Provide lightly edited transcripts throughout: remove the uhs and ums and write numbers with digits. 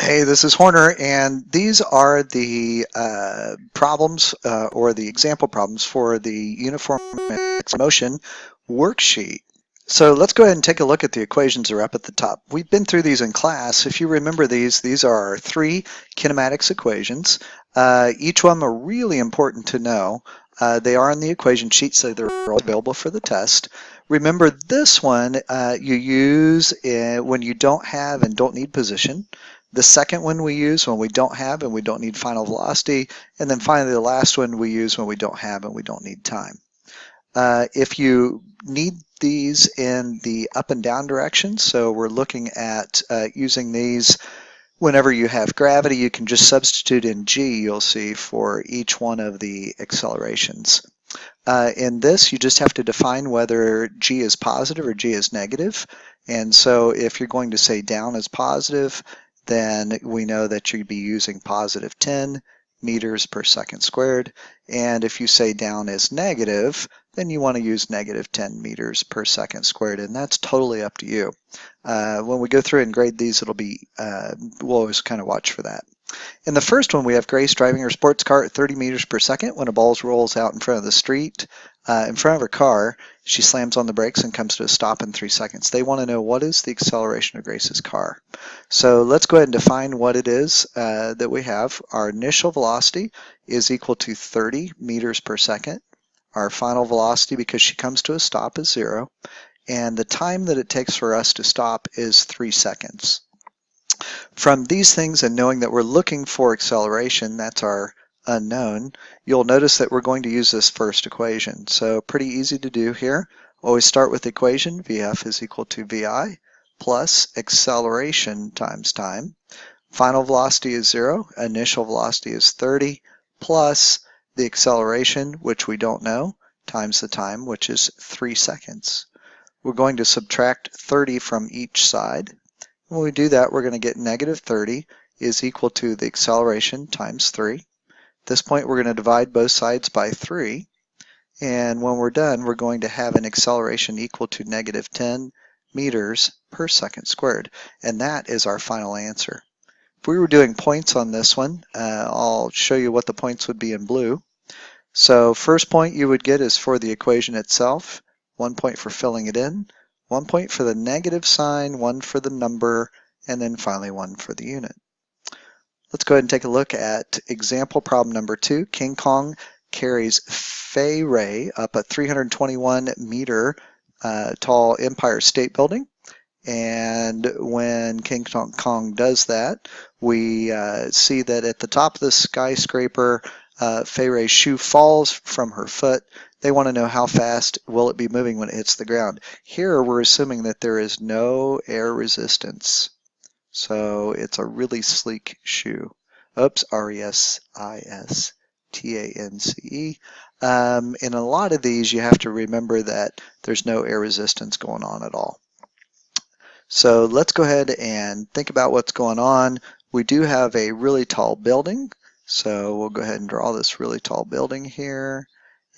Hey, this is Horner, and these are the problems or the example problems for the Uniform Motion worksheet. So let's go ahead and take a look at the equations that are up at the top. We've been through these in class. If you remember these are our three kinematics equations. Each one are really important to know. They are in the equation sheet, so they're available for the test. Remember this one you use when you don't have and don't need position. The second one we use when we don't have and we don't need final velocity. And then finally the last one we use when we don't have and we don't need time. If you need these in the up and down direction, so we're looking at using these whenever you have gravity, you can just substitute in g, you'll see, for each one of the accelerations. In this, you just have to define whether g is positive or g is negative. And so if you're going to say down is positive, then we know that you'd be using positive 10 meters per second squared. And if you say down is negative, then you want to use negative 10 meters per second squared, and that's totally up to you. When we go through and grade these, it'll be, we'll always kind of watch for that. In the first one, we have Grace driving her sports car at 30 meters per second when a ball rolls out in front of the street. In front of her car, she slams on the brakes and comes to a stop in 3 seconds. They want to know what is the acceleration of Grace's car. So let's go ahead and define what it is that we have. Our initial velocity is equal to 30 meters per second. Our final velocity, because she comes to a stop, is 0. And the time that it takes for us to stop is 3 seconds. From these things and knowing that we're looking for acceleration, that's our unknown, you'll notice that we're going to use this first equation. So pretty easy to do here. Always start with the equation. Vf is equal to Vi plus acceleration times time. Final velocity is 0. Initial velocity is 30 plus the acceleration, which we don't know, times the time, which is 3 seconds. We're going to subtract 30 from each side. When we do that, we're going to get negative 30 is equal to the acceleration times 3. At this point, we're going to divide both sides by 3. And when we're done, we're going to have an acceleration equal to negative 10 meters per second squared. And that is our final answer. If we were doing points on this one, I'll show you what the points would be in blue. So first point you would get is for the equation itself, 1 point for filling it in, 1 point for the negative sign, 1 for the number, and then finally 1 for the unit. Let's go ahead and take a look at example problem number 2. King Kong carries Fei Ray up a 321 meter tall Empire State Building. And when King Kong does that, we see that at the top of the skyscraper, Fei Ray's shoe falls from her foot. They want to know how fast will it be moving when it hits the ground. Here we're assuming that there is no air resistance. So it's a really sleek shoe. Oops, R-E-S-I-S-T-A-N-C-E. In a lot of these, you have to remember that there's no air resistance going on at all. So let's go ahead and think about what's going on. We do have a really tall building. So we'll go ahead and draw this really tall building here.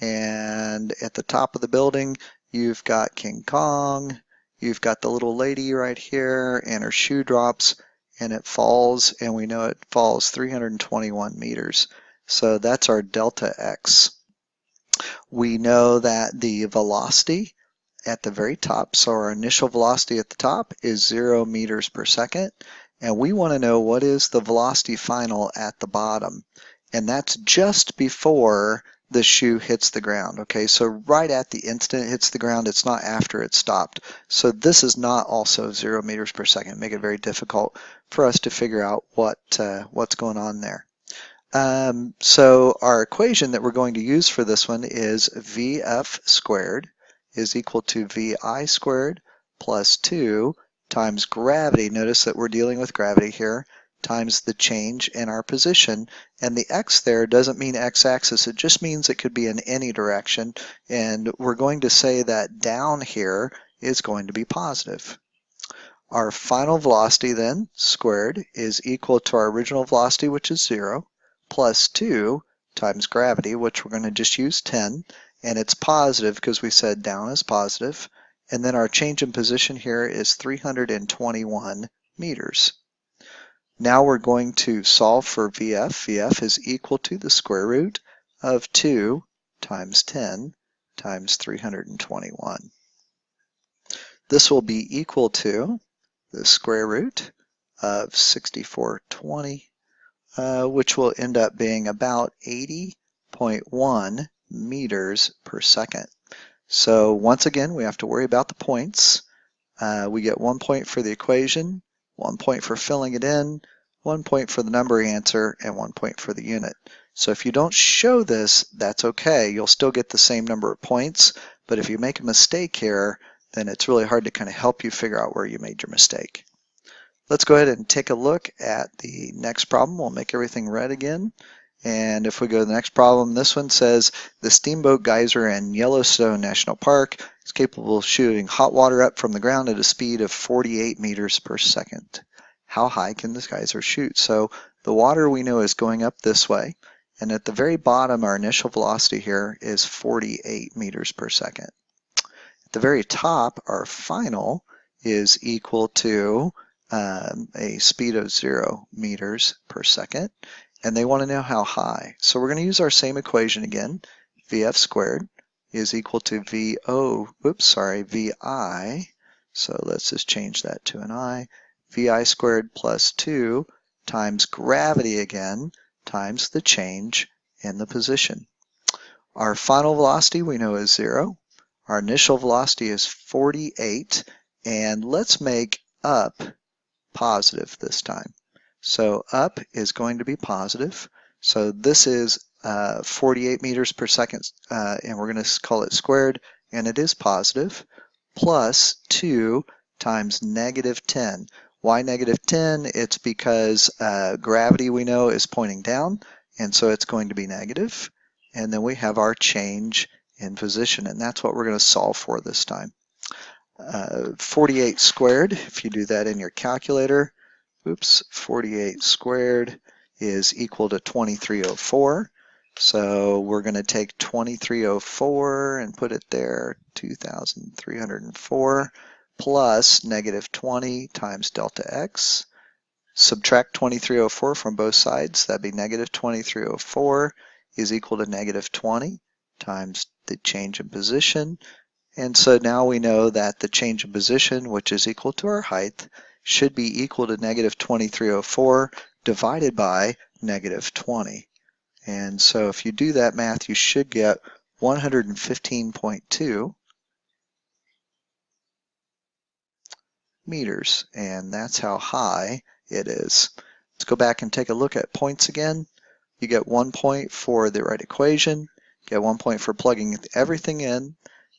And at the top of the building, you've got King Kong. You've got the little lady right here, and her shoe drops, and it falls, and we know it falls 321 meters. So that's our delta x. We know that the velocity at the very top, so our initial velocity at the top is 0 meters per second, and we want to know what is the velocity final at the bottom, and that's just before the shoe hits the ground. Okay, so right at the instant it hits the ground, it's not after it stopped. So this is not also 0 meters per second. Make it very difficult for us to figure out what's going on there. So our equation that we're going to use for this one is Vf squared is equal to Vi squared plus 2 times gravity. Notice that we're dealing with gravity here, times the change in our position, and the x there doesn't mean x-axis, it just means it could be in any direction, and we're going to say that down here is going to be positive. Our final velocity then, squared, is equal to our original velocity, which is 0, plus 2 times gravity, which we're going to just use 10, and it's positive because we said down is positive, and then our change in position here is 321 meters. Now we're going to solve for VF. VF is equal to the square root of 2 times 10 times 321. This will be equal to the square root of 6420, which will end up being about 80.1 meters per second. So once again, we have to worry about the points. We get 1 point for the equation, 1 point for filling it in, 1 point for the number answer, and 1 point for the unit. So if you don't show this, that's okay. You'll still get the same number of points, but if you make a mistake here, then it's really hard to kind of help you figure out where you made your mistake. Let's go ahead and take a look at the next problem. We'll make everything red again. And if we go to the next problem, this one says the Steamboat Geyser in Yellowstone National Park is capable of shooting hot water up from the ground at a speed of 48 meters per second. How high can this geyser shoot? So the water we know is going up this way, and at the very bottom our initial velocity here is 48 meters per second. At the very top our final is equal to a speed of 0 meters per second. And they want to know how high. So we're going to use our same equation again. VF squared is equal to VI. So let's just change that to an I. VI squared plus 2 times gravity again times the change in the position. Our final velocity we know is 0. Our initial velocity is 48. And let's make up positive this time. So up is going to be positive. So this is 48 meters per second, and we're going to call it squared, and it is positive, plus 2 times negative 10. Why negative 10? It's because gravity we know is pointing down, and so it's going to be negative. And then we have our change in position, and that's what we're going to solve for this time. 48 squared, if you do that in your calculator, 48 squared is equal to 2304. So we're going to take 2304 and put it there, 2,304, plus negative 20 times delta x. Subtract 2304 from both sides. That'd be negative 2304 is equal to negative 20 times the change in position. And so now we know that the change in position, which is equal to our height, should be equal to negative 2304 divided by negative 20. And so if you do that math, you should get 115.2 meters, and that's how high it is. Let's go back and take a look at points again. You get 1 point for the right equation, get 1 point for plugging everything in.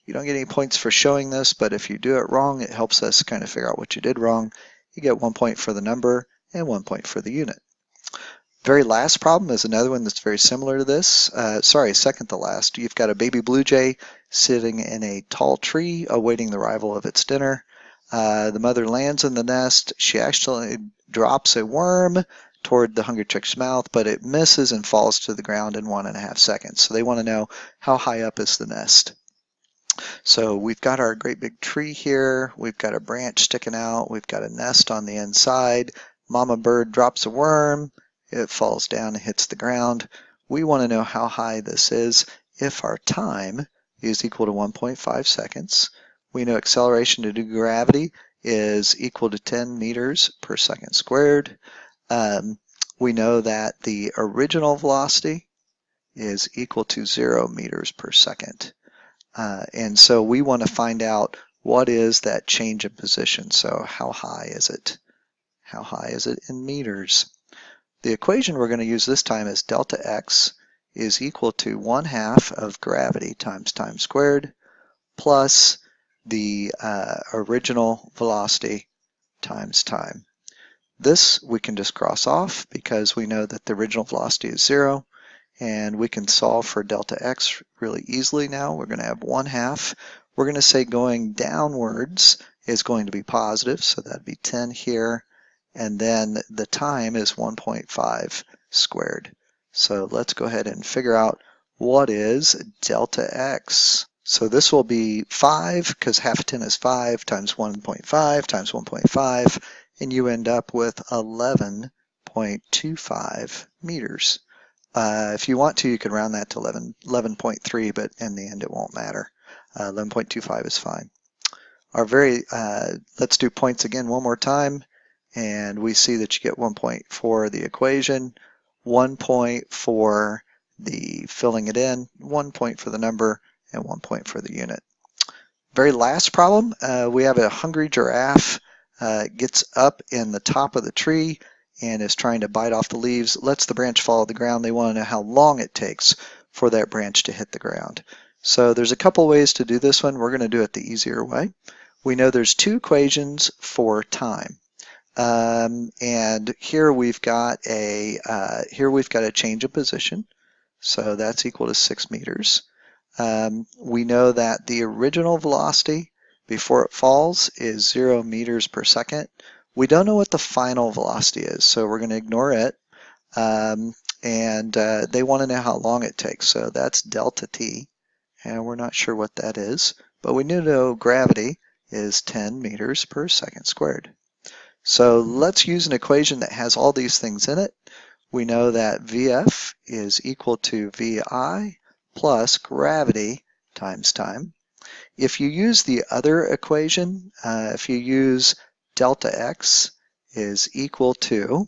You don't get any points for showing this, but if you do it wrong, it helps us kind of figure out what you did wrong. You get 1 point for the number and 1 point for the unit. Very last problem is another one that's very similar to this. Second to last. You've got a baby blue jay sitting in a tall tree awaiting the arrival of its dinner. The mother lands in the nest. She actually drops a worm toward the hungry chick's mouth, but it misses and falls to the ground in 1.5 seconds. So they want to know how high up is the nest. So we've got our great big tree here, we've got a branch sticking out, we've got a nest on the inside, mama bird drops a worm, it falls down and hits the ground. We want to know how high this is if our time is equal to 1.5 seconds. We know acceleration due to gravity is equal to 10 meters per second squared. We know that the original velocity is equal to 0 meters per second. And so we want to find out what is that change in position. So how high is it? How high is it in meters? The equation we're going to use this time is delta x is equal to 1/2 of gravity times time squared plus the original velocity times time. This we can just cross off because we know that the original velocity is 0. And we can solve for delta x really easily now. We're going to have 1/2. We're going to say going downwards is going to be positive, so that'd be 10 here. And then the time is 1.5 squared. So let's go ahead and figure out what is delta x. So this will be 5, because half of 10 is 5, times 1.5 times 1.5, and you end up with 11 11.25 meters. If you want to, you can round that to 11.3, but in the end it won't matter. 11.25 is fine. Let's do points again one more time, and we see that you get 1 point for the equation, 1 point for the filling it in, 1 point for the number, and 1 point for the unit. Very last problem, we have a hungry giraffe gets up in the top of the tree and is trying to bite off the leaves, lets the branch fall to the ground. They want to know how long it takes for that branch to hit the ground. So there's a couple ways to do this one. We're going to do it the easier way. We know there's two equations for time. And here we've got a change of position. So that's equal to 6 meters. We know that the original velocity before it falls is 0 meters per second. We don't know what the final velocity is, so we're going to ignore it. They want to know how long it takes, so that's delta t, and we're not sure what that is, but we know gravity is 10 meters per second squared. So let's use an equation that has all these things in it. We know that Vf is equal to Vi plus gravity times time. If you use the other equation, if you use delta x is equal to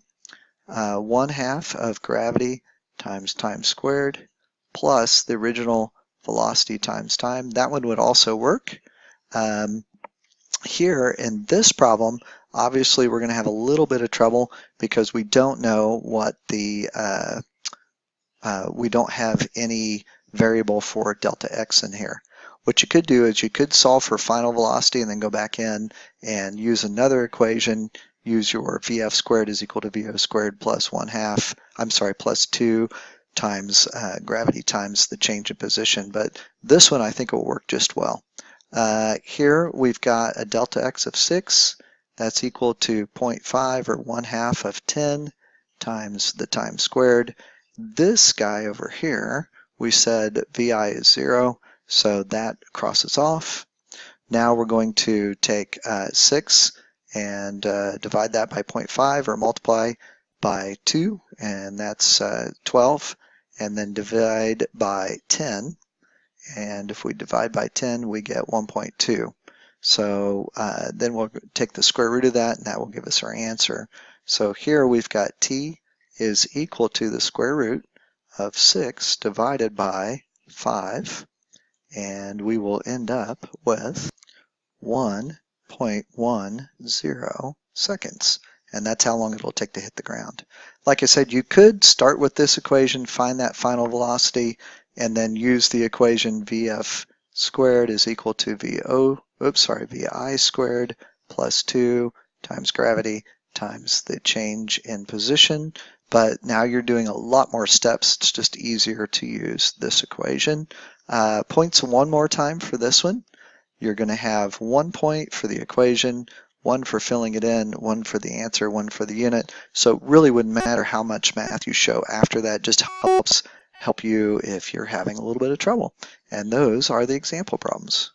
1/2 of gravity times time squared plus the original velocity times time, that one would also work. Here in this problem, obviously we're going to have a little bit of trouble because we don't know what the we don't have any variable for delta x in here. What you could do is you could solve for final velocity and then go back in and use another equation, use your Vf squared is equal to Vo squared plus 1/2, plus 2 times gravity times the change in position, but this one I think will work just well. Here we've got a delta x of 6, that's equal to 0.5 or 1/2 of 10 times the time squared. This guy over here, we said Vi is 0, so that crosses off. Now we're going to take 6 and divide that by 0.5 or multiply by 2, and that's 12, and then divide by 10. And if we divide by 10, we get 1.2. So then we'll take the square root of that, and that will give us our answer. So here we've got t is equal to the square root of 6 divided by 5, and we will end up with 1.10 seconds. And that's how long it'll take to hit the ground. Like I said, you could start with this equation, find that final velocity, and then use the equation Vf squared is equal to Vi squared plus 2 times gravity times the change in position. But now you're doing a lot more steps. It's just easier to use this equation. Points one more time for this one. You're going to have 1 point for the equation, 1 for filling it in, 1 for the answer, 1 for the unit. So it really wouldn't matter how much math you show after that, just help you if you're having a little bit of trouble. And those are the example problems.